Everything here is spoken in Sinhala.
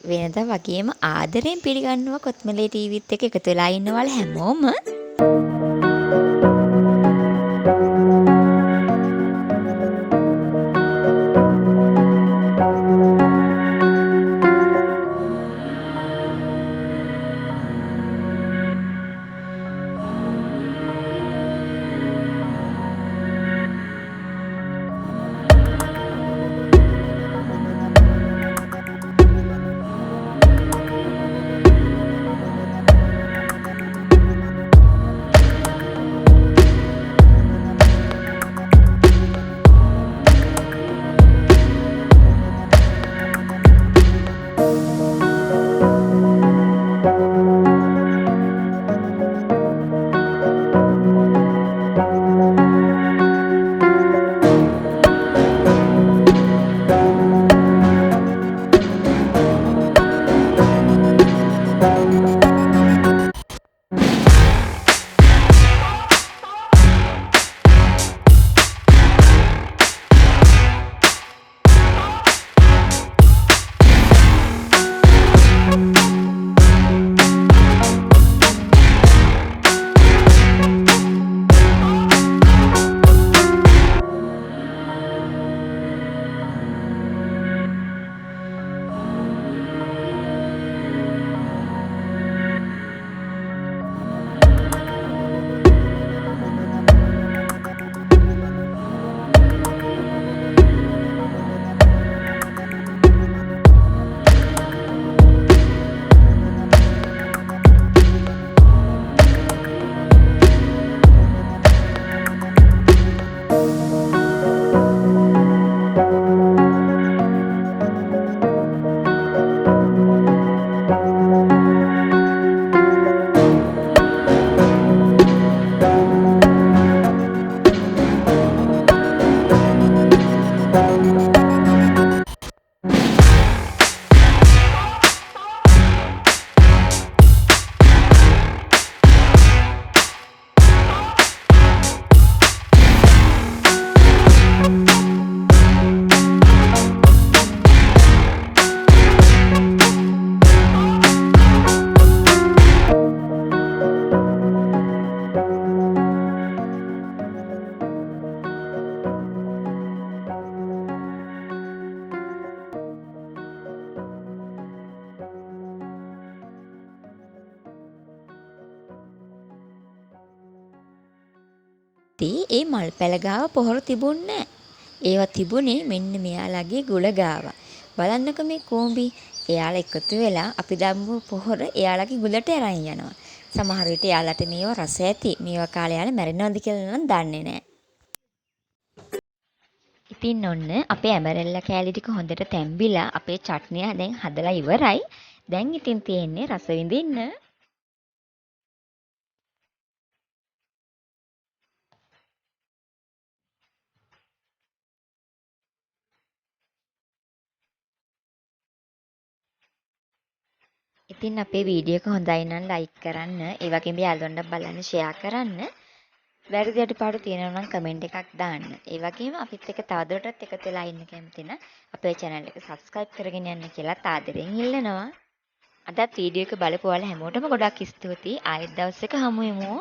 වෙනදා වගේම ආදරයෙන් පිළිගන්නවා කොත්මලේ ටීවීත් එක්ක එකතු වෙලා ඉන්නවල හැමෝම. ඒ මල් පැල ගාව පොහොර තිබුණේ නැහැ. ඒවා තිබුණේ මෙන්න මෙයාලගේ ගුල ගාව. බලන්නකෝ මේ කූඹි. එයාලා එකතු වෙලා අපි දැම්මු පොහොර එයාලගේ ගුලට අරන් යනවා. සමහර විට එයාලට මේව රස ඇති. මේවා කාලේ එයාලා මැරෙනවද කියලා නම් දන්නේ නැහැ. ඉතින් ඔන්න අපේ ඇඹරෙල්ලා කෑලි ටික හොඳට තැම්බිලා අපේ චට්නිය දැන් හදලා ඉවරයි. දැන් ඉතින් තියෙන්නේ රස විඳින්න. ඉතින් අපේ වීඩියෝ එක හොඳයි නම් ලයික් කරන්න, ඒ වගේම යාළුවන්ට බලන්න ෂෙයා කරන්න. වැරදි අඩුපාඩු තියෙනවා නම් කමෙන්ට් එකක් දාන්න. ඒ වගේම අපිත් එක්ක තවදුරටත් එකතු වෙලා ඉන්න කැමති නම් අපේ channel එක subscribe කරගෙන යන්න කියලා ආදරෙන් ඉල්ලනවා. අදත් වීඩියෝ එක බලපු ඔයාලා හැමෝටම ගොඩක් ස්තුතියි. ආයෙත් දවසක හමු වෙමු.